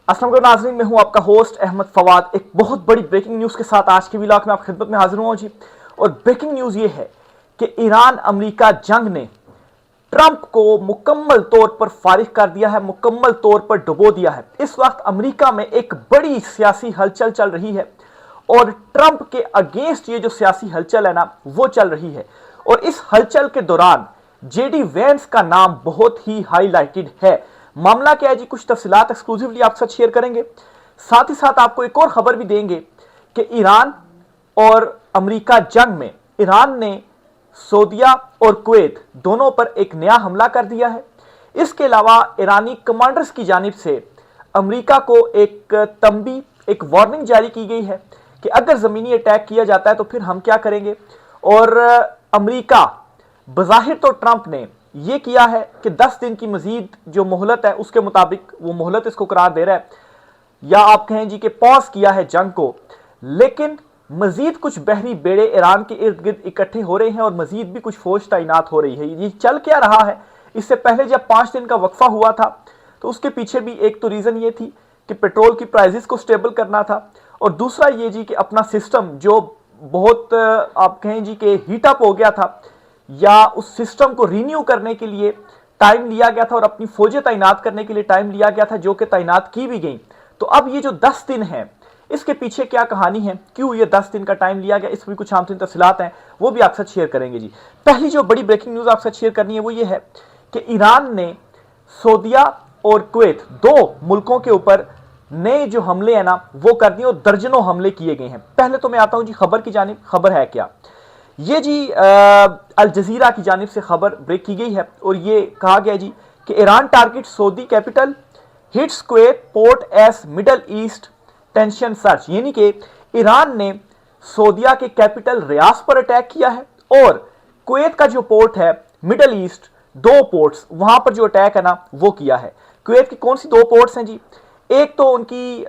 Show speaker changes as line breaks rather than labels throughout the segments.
अस्सलाम वालेकुम नाज़रीन, मैं हूं आपका होस्ट अहमद फवाद। एक बहुत बड़ी ब्रेकिंग न्यूज़ के साथ आज की व्लॉग में आपकी खिदमत में हाजिर हुआ जी। और ब्रेकिंग न्यूज़ ये है कि ईरान अमेरिका जंग ने ट्रंप को मुकम्मल तौर पर फारिग कर दिया है, मुकम्मल तौर पर डुबो दिया है। इस वक्त अमेरिका में एक बड़ी सियासी हलचल चल रही है और ट्रंप के अगेंस्ट ये जो सियासी हलचल है ना, वो चल रही है। और इस हलचल के दौरान जेडी वेंस का नाम बहुत ही हाईलाइटेड है। मामला क्या है जी, कुछ तफसीलात एक्सक्लूसिवली आपके साथ शेयर करेंगे। साथ ही साथ आपको एक और खबर भी देंगे कि ईरान और अमेरिका जंग में ईरान ने सऊदीया और कुवैत दोनों पर एक नया हमला कर दिया है। इसके अलावा ईरानी कमांडर्स की जानिब से अमेरिका को एक तंबी, एक वार्निंग जारी की गई है कि अगर ज़मीनी अटैक किया जाता है तो फिर हम क्या करेंगे। और अमेरिका बज़ाहिर तो ट्रंप ने ये किया है कि 10 दिन की मजीद जो मोहलत है उसके मुताबिक वो मोहलत इसको करार दे रहा है, या आप कहें जी कि पॉज किया है जंग को। लेकिन मजीद कुछ बहरी बेड़े ईरान के इर्द गिर्द इकट्ठे हो रहे हैं और मजीद भी कुछ फौज तैनात हो रही है। ये चल क्या रहा है, इससे पहले जब 5 दिन का वक्फा हुआ था तो उसके पीछे भी एक तो रीज़न ये थी कि पेट्रोल की प्राइजेस को स्टेबल करना था, और दूसरा ये जी कि अपना सिस्टम जो बहुत आप कहें जी कि हीट अप हो गया था, या उस सिस्टम को रिन्यू करने के लिए टाइम लिया गया था और अपनी फौजें तैनात करने के लिए टाइम लिया गया था, जो कि तैनात की भी गई। तो अब ये जो 10 दिन है, इसके पीछे क्या कहानी है, क्यों ये 10 दिन का टाइम लिया गया, इस पर कुछ आम तफसीलात हैं, वो भी आपके साथ शेयर करेंगे जी। पहली जो बड़ी ब्रेकिंग न्यूज़ आपके साथ शेयर करनी है वो ये है कि ईरान ने सऊदीया और कुवैत, दो मुल्कों के ऊपर नए जो हमले हैं ना वो कर दिए, और दर्जनों हमले किए गए हैं। पहले तो मैं आता हूं जी खबर की जानिब। खबर है क्या, ये जी अल जजीरा की जानिब से खबर ब्रेक की गई है और ये कहा गया जी कि Iran target Saudi capital, hits Kuwait port S middle east tension search. यानी कि ईरान ने सऊदीया के कैपिटल रियाद पर अटैक किया है और कुवैत का जो पोर्ट है मिडल ईस्ट, दो पोर्ट्स वहां पर जो अटैक है ना वो किया है। कुवैत की कौन सी दो पोर्ट्स हैं जी, एक तो उनकी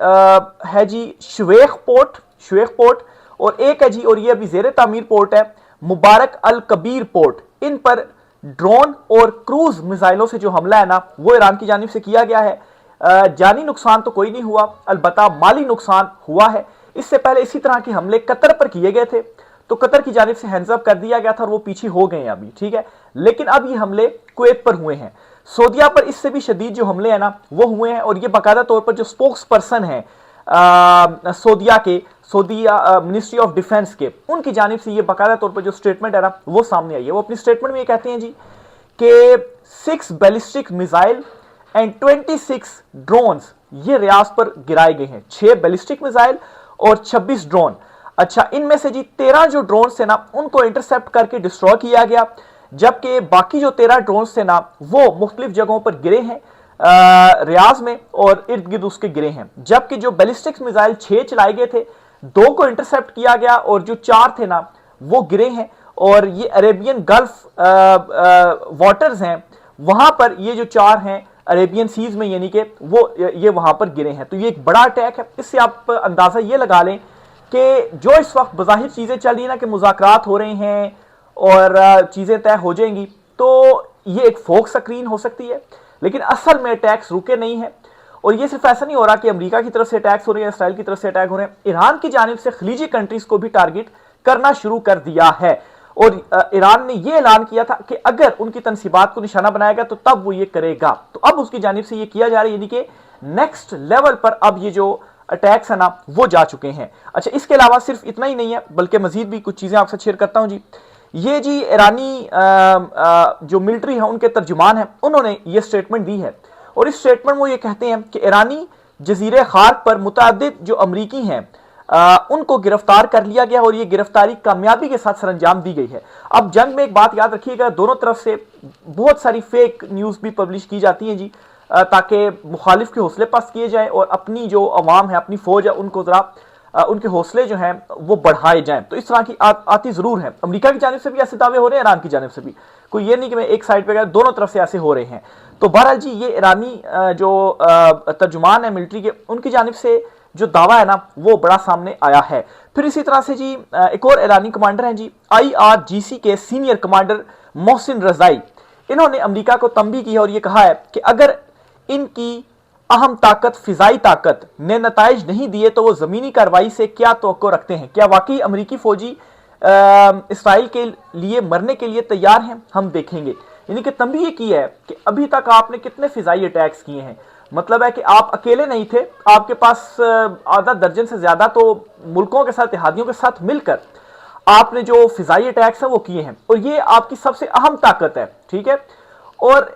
है जी शुवेख पोर्ट, और एक है जी, और ये अभी जेर तामीर पोर्ट है, मुबारक अल कबीर पोर्ट। इन पर ड्रोन और क्रूज मिसाइलों से जो हमला है ना वो ईरान की जानिब से किया गया है। जानी नुकसान तो कोई नहीं हुआ, अलबत्ता माली नुकसान हुआ है। इससे पहले इसी तरह के हमले कतर पर किए गए थे, तो कतर की जानिब से हैंड्स अप कर दिया गया था और वो पीछे हो गए हैं अभी, ठीक है। लेकिन अब ये हमले कुवैत पर हुए हैं। सऊदीया पर इससे भी शदीद जो हमले हैं ना वो हुए हैं, और ये बाकायदा तौर पर जो स्पोक्स पर्सन है सऊदीया मिनिस्ट्री ऑफ डिफेंस के, उनकी जानिब से ये बाकायदा तौर पर जो स्टेटमेंट है ना वो सामने आई है। वो अपनी स्टेटमेंट में ये कहते हैं जी कि 6 बैलिस्टिक मिसाइल एंड 26 ड्रोन्स ये रियाद पर गिराए गए हैं। 6 बैलिस्टिक मिसाइल और 26 ड्रोन। अच्छा, इनमें से जी 13 जो ड्रोन थे ना उनको इंटरसेप्ट करके डिस्ट्रॉय किया गया, जबकि बाकी जो 13 ड्रोन थे ना वो मुख्तलिफ जगहों पर गिरे हैं रियाज में और इर्द गिर्द उसके गिरे हैं। जबकि जो बैलिस्टिक मिसाइल 6 चलाए गए थे, 2 को इंटरसेप्ट किया गया और जो 4 थे ना वो गिरे हैं। और ये अरेबियन गल्फ वाटर्स हैं, वहां पर ये जो 4 हैं अरेबियन सीज में, यानी कि वो ये वहां पर गिरे हैं। तो ये एक बड़ा अटैक है। इससे आप अंदाजा ये लगा लें कि जो इस वक्त बज़ाहिर चीजें चल रही है ना कि मुज़ाकरात हो रहे हैं और चीजें तय हो जाएंगी, तो ये एक फोक स्क्रीन हो सकती है, लेकिन असल में अटैक्स रुके नहीं है। और ये सिर्फ ऐसा नहीं हो रहा कि अमेरिका की तरफ से अटैक्स हो रहे हैं, इसराइल की तरफ से अटैक हो रहे हैं, ईरान की जानिब से खलीजी कंट्रीज को भी टारगेट करना शुरू कर दिया है। और ईरान ने यह ऐलान किया था कि अगर उनकी तनसीबात को निशाना बनाएगा तो तब वो ये करेगा। तो अब उसकी जानिब से ये किया जा रहा है, यानी कि नेक्स्ट लेवल पर अब ये जो अटैक्स है ना वो जा चुके हैं। अच्छा, इसके अलावा सिर्फ इतना ही नहीं है, बल्कि मजीद भी कुछ चीजें आपसे शेयर करता हूं जी। ये जी ईरानी जो मिलिट्री है उनके तर्जुमान है, उन्होंने ये स्टेटमेंट दी है। और इस स्टेटमेंट में वो ये कहते हैं कि ईरानी जजीरे खार पर मुतअद्दिद जो अमरीकी हैं उनको गिरफ्तार कर लिया गया और ये गिरफ्तारी कामयाबी के साथ सरंजाम दी गई है। अब जंग में एक बात याद रखिएगा, दोनों तरफ से बहुत सारी फेक न्यूज़ भी पब्लिश की जाती हैं जी, ताकि मुखालिफ के हौसले पस्त किए जाए और अपनी जो अवाम है, अपनी फौज है, उनको जरा उनके हौसले जो हैं वो बढ़ाए जाएं। तो इस तरह की आती जरूर है। अमेरिका की जानिब से भी ऐसे दावे हो रहे हैं, ईरान की जानिब से भी। कोई ये नहीं कि मैं एक साइड पे गया, दोनों तरफ से ऐसे हो रहे हैं। तो बहरहाल जी ये ईरानी जो तर्जुमान है मिलिट्री के, उनकी जानिब से जो दावा है ना वो बड़ा सामने आया है। फिर इसी तरह से जी एक और ईरानी कमांडर हैं जी, IRGC के सीनियर कमांडर मोहसिन रजाई, इन्होंने अमेरिका को तंबी की है और ये कहा है कि अगर इनकी अहम ताकत फिजाई ताकत ने नताइज नहीं दिए तो वो जमीनी कार्रवाई से क्या तवक्को रखते हैं? क्या वाकई अमरीकी फौजी इसराइल के लिए मरने के लिए तैयार हैं? हम देखेंगे। यानी कि तंबीह की है कि अभी तक आपने कितने फिजाई अटैक्स किए हैं। मतलब है कि आप अकेले नहीं थे, आपके पास आधा दर्जन से ज्यादा तो मुल्कों के साथ, इत्तेहादियों के साथ मिलकर आपने जो फिजाई अटैक्स है वो किए हैं, और ये आपकी सबसे अहम ताकत है। ठीक है, और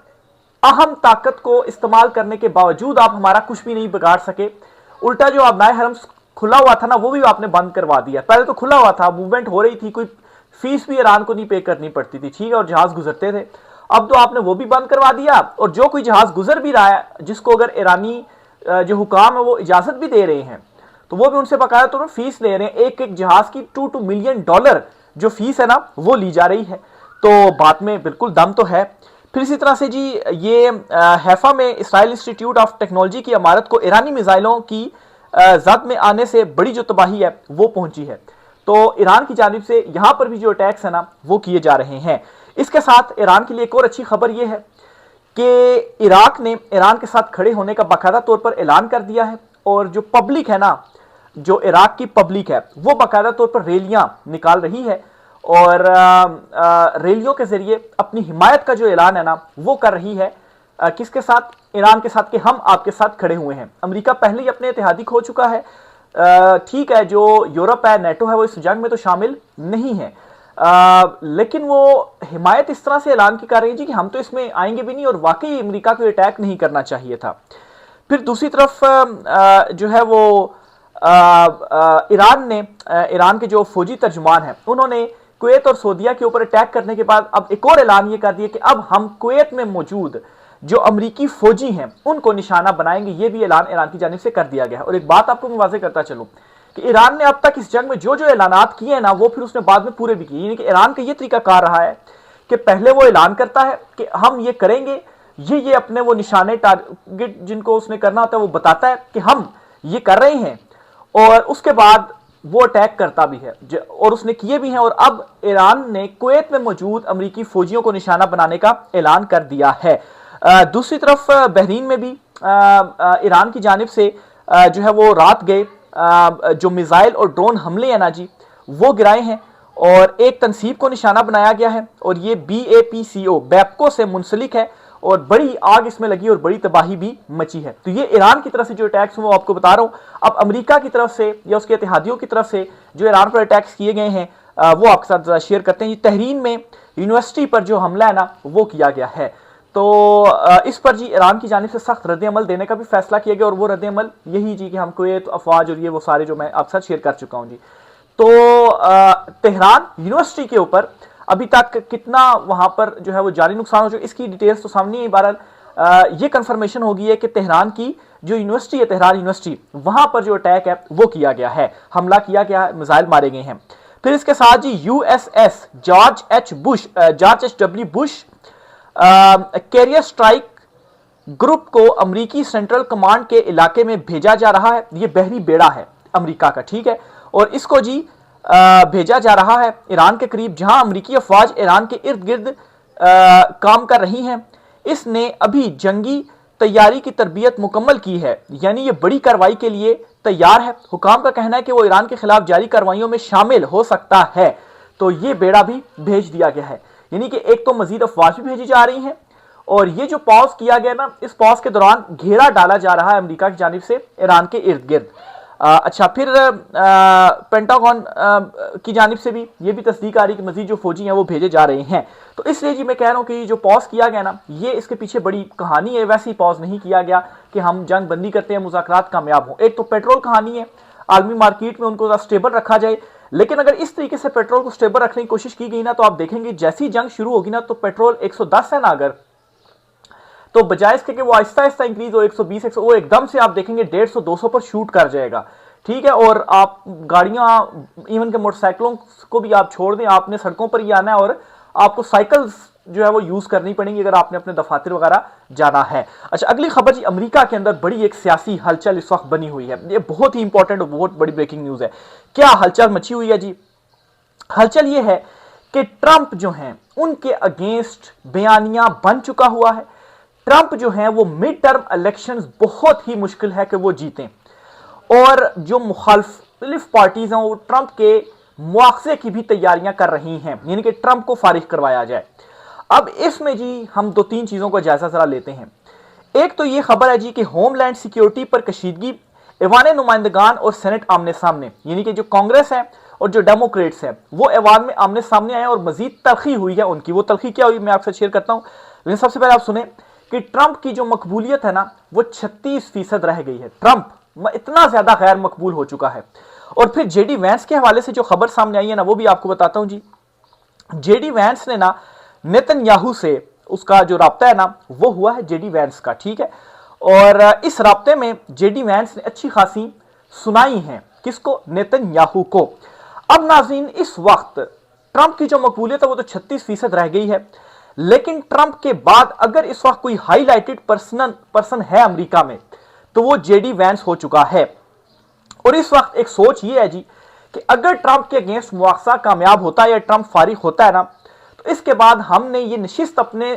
अहम ताकत को इस्तेमाल करने के बावजूद आप हमारा कुछ भी नहीं बिगाड़ सके। उल्टा जो अबनाए हरम खुला हुआ था ना, वो भी आपने बंद करवा दिया। पहले तो खुला हुआ था, मूवमेंट हो रही थी, कोई फीस भी ईरान को नहीं पे करनी पड़ती थी, ठीक है, और जहाज गुजरते थे। अब तो आपने वो भी बंद करवा दिया, और जो कोई जहाज गुजर भी रहा है, जिसको अगर ईरानी जो हुकाम है वो इजाजत भी दे रहे हैं, तो वो भी उनसे बकाया तो फीस ले रहे हैं। एक एक जहाज की $2 मिलियन जो फीस है ना, वो ली जा रही है। तो बात में बिल्कुल दम तो है। फिर इसी तरह से जी, ये हैफा में इसराइल इंस्टीट्यूट ऑफ टेक्नोलॉजी की इमारत को ईरानी मिसाइलों की जद में आने से बड़ी जो तबाही है वो पहुंची है। तो ईरान की जानिब से यहां पर भी जो अटैक्स है ना वो किए जा रहे हैं। इसके साथ ईरान के लिए एक और अच्छी खबर यह है कि इराक ने ईरान के साथ खड़े होने का बाकायदा तौर पर ऐलान कर दिया है, और जो पब्लिक है ना, जो इराक की पब्लिक है, वो बाकायदा तौर पर रैलियां निकाल रही है, और रैलियों के जरिए अपनी हिमायत का जो ऐलान है ना वो कर रही है। किसके साथ? ईरान के साथ, कि हम आपके साथ खड़े हुए हैं। अमेरिका पहले ही अपने इत्तेहादी खो चुका है। ठीक है, जो यूरोप है, नेटो है, वो इस जंग में तो शामिल नहीं है, लेकिन वो हिमायत इस तरह से ऐलान की कर रही है कि हम तो इसमें आएंगे भी नहीं, और वाकई अमेरिका को अटैक नहीं करना चाहिए था। फिर दूसरी तरफ जो है वो ईरान ने, ईरान के जो फौजी तर्जुमान हैं, उन्होंने कुवैत और सऊदीया के ऊपर अटैक करने के बाद अब एक और ऐलान ये कर दिया कि अब हम कुवैत में मौजूद जो अमरीकी फौजी हैं उनको निशाना बनाएंगे। ये भी ऐलान ईरान की जानिब से कर दिया गया है। और एक बात आपको मैं वाज़ेह करता चलूं कि ईरान ने अब तक इस जंग में जो जो ऐलानात किए हैं ना, वो फिर उसने बाद में पूरे भी किए। यानी कि ईरान का ये तरीकाकार रहा है कि पहले वो ऐलान करता है कि हम ये करेंगे, ये अपने वो निशाने, टारगेट जिनको उसने करना होता है वो बताता है कि हम ये कर रहे हैं, और उसके बाद वो अटैक करता भी है, और उसने किए भी हैं। और अब ईरान ने कुवैत में मौजूद अमरीकी फौजियों को निशाना बनाने का ऐलान कर दिया है। दूसरी तरफ बहरीन में भी ईरान की जानिब से जो है वो रात गए जो मिसाइल और ड्रोन हमले हैं ना जी, वो गिराए हैं, और एक तनसीब को निशाना बनाया गया है, और ये BAPCO बैपको से मुंसलिक है, और बड़ी आग इसमें लगी और बड़ी तबाही भी मची है। तो ये ईरान की तरफ से जो अटैक्स हैं वो आपको बता रहा हूं। अब अमेरिका की तरफ से या उसके इत्तेहादियों की तरफ से जो ईरान पर अटैक्स किए गए हैं वो आपके साथ शेयर करते हैं। तहरीन में यूनिवर्सिटी पर जो हमला है ना वो किया गया है, तो इस पर जी ईरान की जानिब से सख्त रद्द-ए-अमल देने का भी फैसला किया गया, और वो रद्द-ए-अमल यही जी कि हम कुवैत, अफवाज और ये वो सारे जो मैं आपके साथ शेयर कर चुका हूं जी। तो तेहरान यूनिवर्सिटी के ऊपर अभी तक कितना वहां पर जो है वो जानी नुकसान हो चुका, इसकी डिटेल्स तो सामने ही। बहरहाल ये कंफर्मेशन हो गई है कि तेहरान की जो यूनिवर्सिटी है, तेहरान यूनिवर्सिटी, वहां पर जो अटैक है वो किया गया है, हमला किया गया है, मिसाइल मारे गए हैं। फिर इसके साथ जी USS George H.W. Bush carrier strike group को अमरीकी सेंट्रल कमांड के इलाके में भेजा जा रहा है। ये बहरी बेड़ा है अमरीका का, ठीक है, और इसको जी भेजा जा रहा है ईरान के करीब, जहां अमरीकी अफवाज ईरान के इर्द गिर्द काम कर रही हैं। इसने अभी जंगी तैयारी की तरबियत मुकम्मल की है, यानी ये बड़ी कार्रवाई के लिए तैयार है। हुकाम का कहना है कि वो ईरान के खिलाफ जारी कार्रवाइयों में शामिल हो सकता है। तो ये बेड़ा भी भेज दिया गया है, यानी कि एक तो मजीद अफवाज भी भेजी जा रही हैं, और ये जो पॉज किया गया ना, इस पॉज के दौरान घेरा डाला जा रहा है अमेरिका की जानिब से ईरान के इर्द गिर्द। अच्छा, फिर पेंटागन की जानिब से भी ये भी तस्दीक आ रही कि मजीद जो फौजी हैं वो भेजे जा रहे हैं। तो इसलिए जी मैं कह रहा हूँ कि जो पॉज किया गया ना, ये इसके पीछे बड़ी कहानी है। वैसे ही पॉज नहीं किया गया कि हम जंग बंदी करते हैं, मुज़ाकरात कामयाब हों। एक तो पेट्रोल कहानी है, आलमी मार्केट में उनको स्टेबल रखा जाए, लेकिन अगर इस तरीके से पेट्रोल को स्टेबल रखने की कोशिश की गई ना, तो आप देखेंगे जैसी जंग शुरू होगी ना, तो पेट्रोल 110 है ना अगर, तो बजाय इसके कि वो आहिस्ता आहिस्ता इंक्रीज हो 120 100, वो एकदम से आप देखेंगे 150 200 पर शूट कर जाएगा, ठीक है। और आप गाड़ियां, इवन के मोटरसाइकिलों को भी आप छोड़ दें, आपने सड़कों पर ही आना है, और आपको साइकिल्स जो है वो यूज करनी पड़ेंगी अगर आपने अपने दफातर वगैरह जाना है। अच्छा, अगली खबर जी, अमेरिका के अंदर बड़ी एक सियासी हलचल इस वक्त बनी हुई है। ये बहुत ही इंपॉर्टेंट और बहुत बड़ी ब्रेकिंग न्यूज है। क्या हलचल मची हुई है जी? हलचल ये है कि ट्रंप जो हैं उनके अगेंस्ट बयानिया बन चुका हुआ है। ट्रंप जो हैं वो मिड टर्म इलेक्शंस बहुत ही मुश्किल है कि वो जीतें, और जो मुखालिफ पार्टीज हैं वो ट्रंप के मुआवजे की भी तैयारियां कर रही हैं, यानी कि ट्रंप को फारिग करवाया जाए। अब इसमें जी हम दो तीन चीजों का जायजा जरा लेते हैं। एक तो ये खबर है जी कि होमलैंड सिक्योरिटी पर कशीदगी, ऐवान नुमाइंदगान और सेनेट आमने सामने, यानी कि जो कांग्रेस है और जो डेमोक्रेट्स है वो ऐवान में आमने सामने आए और मजीद तलखी हुई है उनकी। वो तलखी क्या हुई मैं आपसे शेयर करता हूं, लेकिन सबसे पहले आप सुने कि ट्रंप की जो मकबूलियत है ना वो 36% रह गई है। ट्रंप इतना ज्यादा गैर मकबूल हो चुका है। और फिर जेडी वैंस के हवाले से जो खबर सामने आई है ना वो भी आपको बताता हूं जी। जेडी वैंस ने ना नेतन्याहू से उसका जो राब्ता है ना वो हुआ है जेडी वैंस का, ठीक है। और इस राब्ते में जेडी वैंस ने अच्छी खासी सुनाई है किसको, नेतन्याहू को। अब नाज़रीन इस वक्त ट्रंप की जो मकबूलियत है वो तो 36% रह गई है, लेकिन ट्रंप के बाद अगर इस वक्त कोई हाईलाइटेड पर्सन है अमेरिका में तो वो जेडी वैंस हो चुका है। और इस वक्त एक सोच ये है जी कि अगर ट्रंप के अगेंस्ट मुआवजा कामयाब होता है या ट्रंप फारिग होता है ना तो इसके बाद हमने ये नशिस्त अपने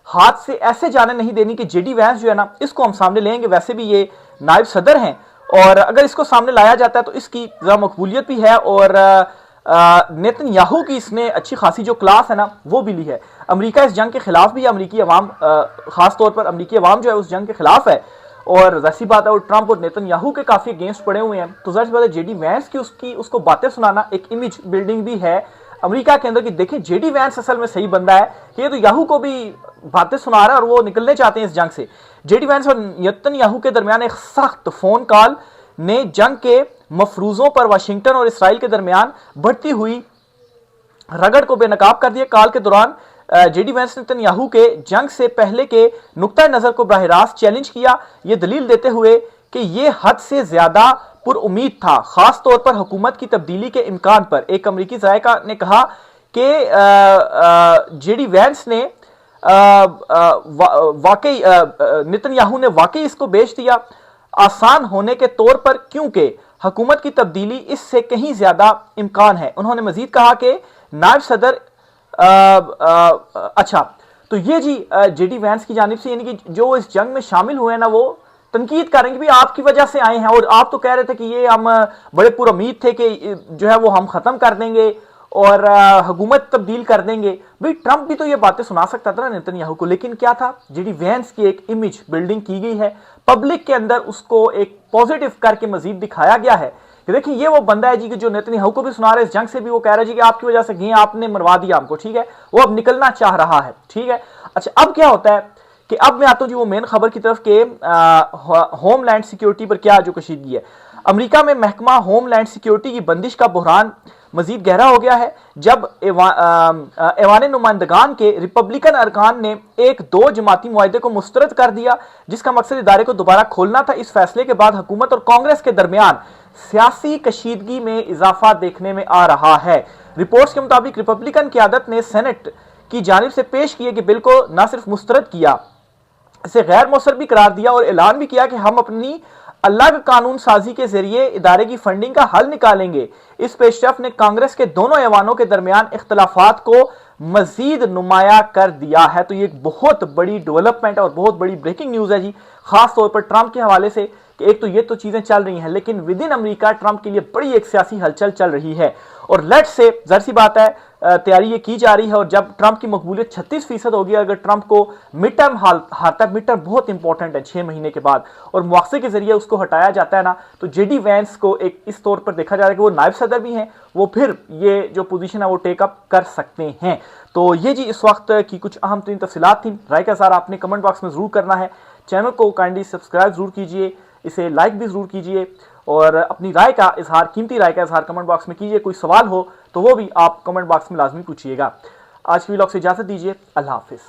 हाथ से ऐसे जाने नहीं देनी कि जेडी वैंस जो है ना इसको हम सामने लेंगे। वैसे भी ये नायब सदर हैं और अगर इसको सामने लाया जाता है तो इसकी जरा मकबूलियत भी है और नेतन्याहू की इसने अच्छी खासी जो क्लास है ना वो भी ली है। अमेरिका इस जंग के खिलाफ भी है, अमेरिकी अवाम खास तौर पर अमेरिकी अवाम जो है उस जंग के खिलाफ है और जैसी बात है वो ट्रंप और नेतन्याहू के काफी अगेंस्ट पड़े हुए हैं। तो जाहिर सी बात है जेडी वैंस की उसको बातें सुनाना एक इमेज बिल्डिंग भी है अमेरिका के अंदर कि देखें जेडी वैंस असल में सही बंदा है कि ये तो याहू को भी बातें सुना रहा है और वो निकलने चाहते हैं इस जंग से। जेडी वैंस और नेतन्याहू के दरमियान एक सख्त फोन कॉल ने जंग के मफरूजों पर वाशिंगटन और इसराइल के दरमियान बढ़ती हुई रगड़ को बेनकाब कर दिया। कॉल के दौरान जेडी वैंस ने नेतन्याहू के जंग से पहले के नुक्ता नजर को बराह रास्त चैलेंज किया, ये दलील देते हुए कि यह हद से ज्यादा पुरउम्मीद था, खास तौर पर हुकूमत की तब्दीली के इम्कान पर। एक अमरीकी ज़ायका ने कहा कि जेडी वैंस ने वाकई नेतन्याहू ने वाकई इसको बेच दिया आसान होने के तौर पर, क्योंकि हुकूमत की तब्दीली इससे कहीं ज्यादा इम्कान है। उन्होंने मजीद कहा कि नायब सदर अच्छा तो ये जी जेडी वैंस की जानिब से यानी कि जो इस जंग में शामिल हुए ना वो तनकीद करेंगे भी आपकी वजह से आए हैं और आप तो कह रहे थे कि ये हम बड़े पुरुम्मीद थे कि जो है वो हम खत्म कर देंगे और हुकूमत तब्दील कर देंगे। भाई ट्रंप भी तो ये बातें सुना सकता था ना नेतन्याहू को, लेकिन क्या था जेडी वैंस की एक इमेज बिल्डिंग की गई है, पब्लिक के अंदर उसको एक पॉजिटिव करके मजीद दिखाया गया है कि देखिए ये वो बंदा है जी कि जो नेतन्याहू को भी सुना रहा है इस जंग से भी, वो कह रहा है जी कि आपकी वजह से गए आपने मरवा दिया हमको, ठीक है, वो अब निकलना चाह रहा है, ठीक है। अच्छा अब क्या होता है कि अब मैं आता हूं जी वो मेन खबर की तरफ के होमलैंड सिक्योरिटी पर क्या जो कशीदगी है। अमेरिका में महकमा होमलैंड सिक्योरिटी की बंदिश का बहरान मजीद गहरा हो गया है जब ऐवान नुमाइंदगान के रिपब्लिकन अरकान ने एक दो जमाती मुआहदे को मुस्तरद कर दिया जिसका मकसद इदारे को दोबारा खोलना था। इस फैसले के बाद हुकूमत और कांग्रेस के दरमियान सियासी कशीदगी में इजाफा देखने में आ रहा है। रिपोर्ट्स के मुताबिक रिपब्लिकन क़यादत ने सेनेट की जानिब से पेश किए गए बिल को न सिर्फ मुस्तरद किया, इसे गैर मौसर भी करार दिया और ऐलान भी किया कि हम अपनी अलग कानून साजी के जरिए इदारे की फंडिंग का हल निकालेंगे। इस पेशरफ ने कांग्रेस के दोनों ऐवानों के दरमियान इख्तलाफात को मजीद नुमाया कर दिया है। तो ये एक बहुत बड़ी डेवलपमेंट और बहुत बड़ी ब्रेकिंग न्यूज है जी, खास तौर पर ट्रंप के हवाले से कि एक तो ये तो चीजें चल रही हैं लेकिन विद इन अमेरिका ट्रंप के लिए बड़ी एक सियासी हलचल चल रही है। और लेट्स से जाहिर सी बात है तैयारी ये की जा रही है और जब ट्रंप की मकबूलियत 36% होगी, अगर ट्रंप को मिड टर्म हारता है, मिड टर्म बहुत इंपॉर्टेंट है 6 महीने के बाद, और मुआवजे के जरिए उसको हटाया जाता है ना, तो जेडी वैंस को एक इस तौर पर देखा जा रहा है कि वो नायब सदर भी हैं, वो फिर ये जो पोजीशन है वो टेकअप कर सकते हैं। तो ये जी इस वक्त की कुछ अहम तरीन तफसीलात थी। राय का इज़हार आपने कमेंट बॉक्स में जरूर करना है। चैनल को काइंडली सब्सक्राइब जरूर कीजिए, इसे लाइक भी जरूर कीजिए और अपनी राय का इजहार, कीमती राय का इजहार कमेंट बॉक्स में कीजिए। कोई सवाल हो तो वो भी आप कमेंट बॉक्स में लाजमी पूछिएगा। आज की व्लॉग से इजाजत दीजिए। अल्लाह हाफिज।